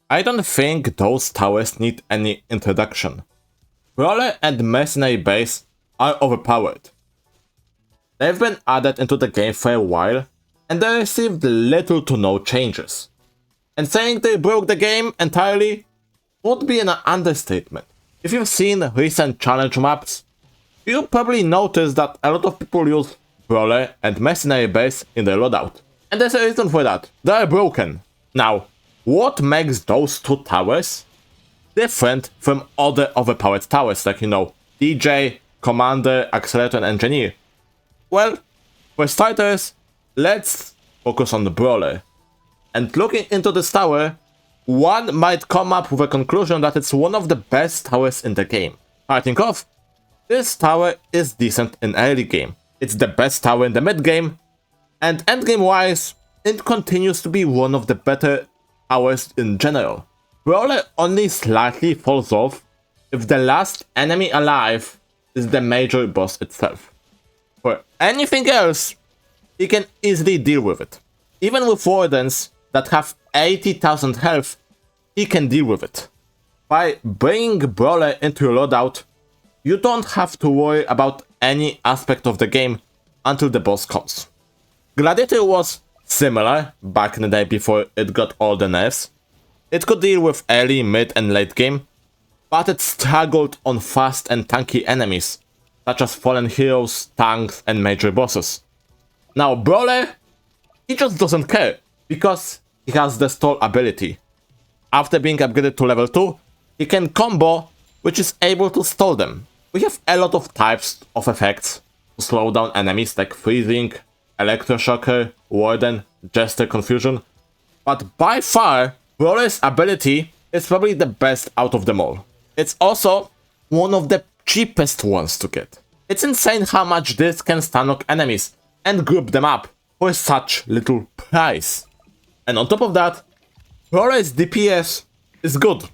I don't think those towers need any introduction. Brawler and Mercenary base are overpowered. They've been added into the game for a while, and they received little to no changes. And saying they broke the game entirely would be an understatement. If you've seen recent challenge maps, you'll probably notice that a lot of people use Brawler and Mercenary base in their loadout. And there's a reason for that. They are broken. Now, what makes those two towers different from other overpowered towers like, DJ, Commander, Accelerator, and Engineer? Well, for starters, let's focus on the Brawler. And looking into this tower, one might come up with a conclusion that it's one of the best towers in the game. Starting off, this tower is decent in early game. It's the best tower in the mid game, and endgame wise, it continues to be one of the better towers in general. Brawler only slightly falls off if the last enemy alive is the major boss itself. For anything else, he can easily deal with it. Even with wardens that have 80,000 health, he can deal with it. By bringing Brawler into your loadout, you don't have to worry about any aspect of the game until the boss comes. Gladiator was similar back in the day before it got all the nerfs. It could deal with early, mid and late game, but it struggled on fast and tanky enemies, such as fallen heroes, tanks and major bosses. Now Brawler, he just doesn't care, because he has the stall ability. After being upgraded to level 2, he can combo, which is able to stall them. We have a lot of types of effects to slow down enemies like freezing, electroshocker, warden, jester, confusion, but by far, Brawler's ability is probably the best out of them all. It's also one of the cheapest ones to get. It's insane how much this can stun knock enemies and group them up for such little price. And on top of that, Brawler's DPS is good.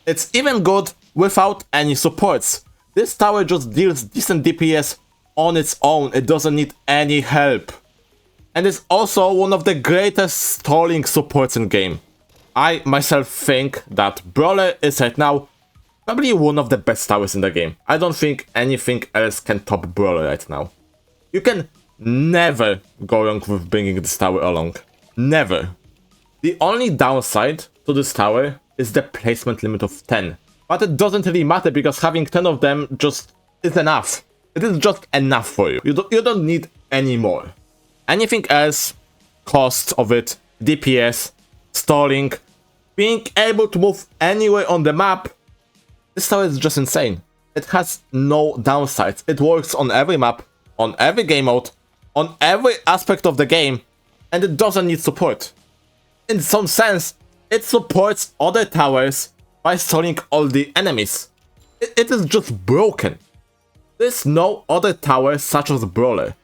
It's even good without any supports. This tower just deals decent DPS on its own, it doesn't need any help. And it's also one of the greatest stalling supports in game. I myself think that Brawler is right now probably one of the best towers in the game. I don't think anything else can top Brawler right now. You can never go wrong with bringing this tower along. Never. The only downside to this tower is the placement limit of 10. But it doesn't really matter because having 10 of them just is enough. It is just enough for you. You don't need any more. Anything else, cost of it, DPS, stalling, being able to move anywhere on the map, this tower is just insane. It has no downsides. It works on every map, on every game mode, on every aspect of the game, and it doesn't need support. In some sense, it supports other towers by stalling all the enemies. It is just broken. There's no other tower such as Brawler.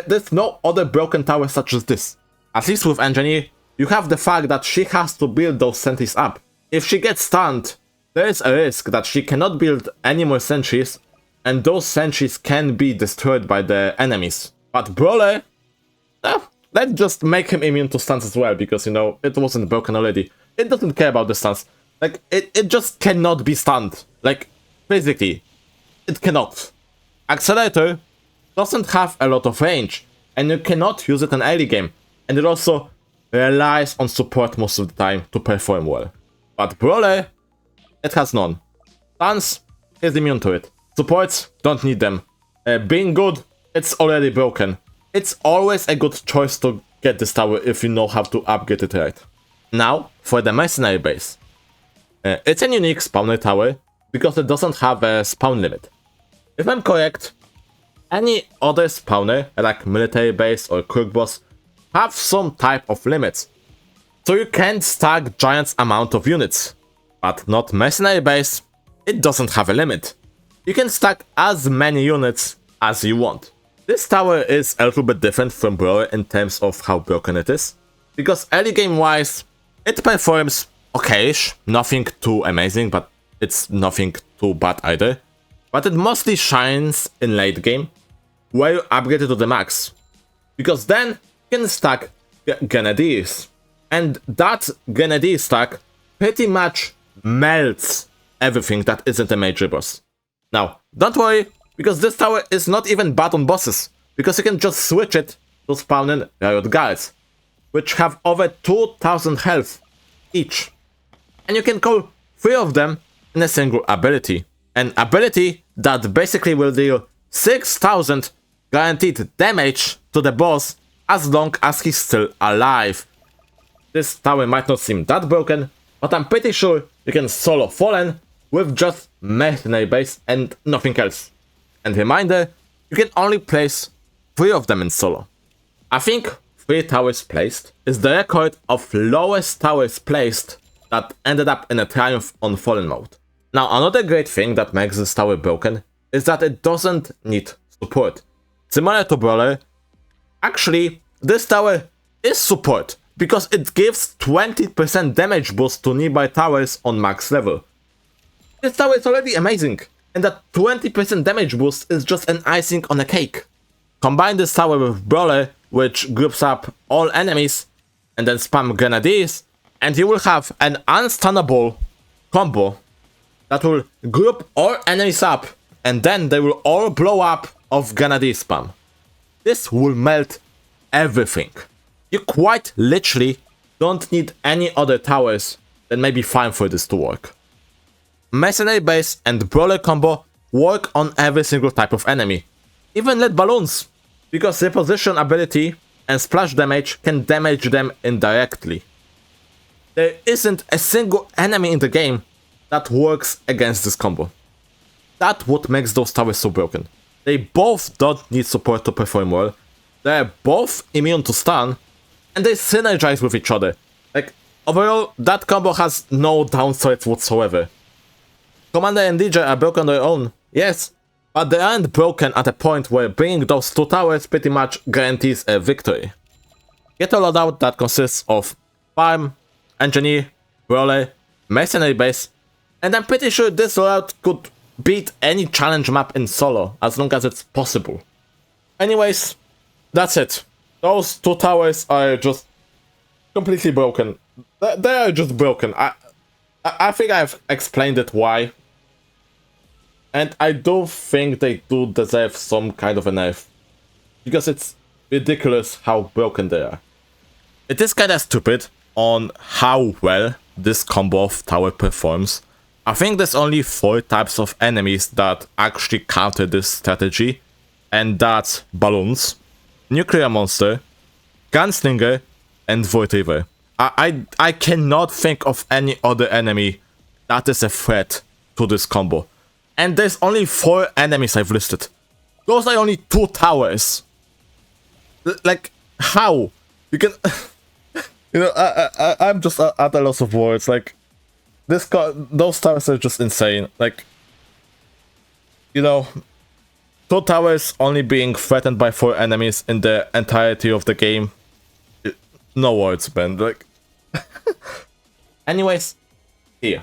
There's no other broken tower such as this. At least with Engineer, you have the fact that she has to build those sentries up. If she gets stunned, there is a risk that she cannot build any more sentries, and those sentries can be destroyed by the enemies. But Brawler, let's just make him immune to stuns as well, because, it wasn't broken already. It doesn't care about the stuns. Like, it just cannot be stunned. Like, physically, it cannot. Accelerator doesn't have a lot of range, and you cannot use it in early game, and it also relies on support most of the time to perform well. But Brawler, it has none. Stuns is immune to it. Supports, don't need them. Being good, it's already broken. It's always a good choice to get this tower if you know how to upgrade it right. Now, for the Mercenary base. It's a unique spawner tower, because it doesn't have a spawn limit. If I'm correct, any other spawner, like military base or crook boss, have some type of limits. So you can stack giant amount of units. But not Mercenary base, it doesn't have a limit. You can stack as many units as you want. This tower is a little bit different from Brawler in terms of how broken it is. Because early game wise, it performs okay-ish, nothing too amazing, but it's nothing too bad either. But it mostly shines in late game, where you upgrade it to the max. Because then you can stack Grenadiers. And that Grenadier stack pretty much melts everything that isn't a major boss. Now, don't worry, because this tower is not even bad on bosses, because you can just switch it to spawn in Riot Guards, which have over 2000 health each. And you can call 3 of them in a single ability. An ability that basically will deal 6000 guaranteed damage to the boss as long as he's still alive. This tower might not seem that broken, but I'm pretty sure you can solo Fallen with just Mercenary base and nothing else. And reminder, you can only place 3 of them in solo. I think 3 towers placed is the record of lowest towers placed that ended up in a triumph on Fallen mode. Now, another great thing that makes this tower broken is that it doesn't need support. Similar to Brawler, actually, this tower is support because it gives 20% damage boost to nearby towers on max level. This tower is already amazing, and that 20% damage boost is just an icing on a cake. Combine this tower with Brawler, which groups up all enemies, and then spam Grenadiers, and you will have an unstunnable combo that will group all enemies up, and then they will all blow up of Grenadier spam. This will melt everything. You quite literally don't need any other towers that may be fine for this to work. Mercenary base and Brawler combo work on every single type of enemy, even lead balloons, because reposition ability and splash damage can damage them indirectly. There isn't a single enemy in the game that works against this combo. That's what makes those towers so broken. They both don't need support to perform well, they're both immune to stun, and they synergize with each other. Like, overall, that combo has no downsides whatsoever. Commander and DJ are broken on their own, yes, but they aren't broken at a point where bringing those 2 towers pretty much guarantees a victory. Get a loadout that consists of Farm, Engineer, Brawler, Mercenary base, and I'm pretty sure this loadout could beat any challenge map in solo, as long as it's possible. Anyways, that's it. Those 2 towers are just completely broken. They are just broken. I think I've explained it why. And I do think they do deserve some kind of a nerf. Because it's ridiculous how broken they are. It is kinda stupid on how well this combo of tower performs. I think there's only 4 types of enemies that actually counter this strategy. And that's Balloons, Nuclear Monster, Gunslinger, and Void River. I cannot think of any other enemy that is a threat to this combo. And there's only 4 enemies I've listed. Those are only 2 towers. Like, how? You can... you know, I'm just at a loss of words. Like, those towers are just insane. Like, you know, 2 towers only being threatened by 4 enemies in the entirety of the game. No words, man. Like... Anyways, here.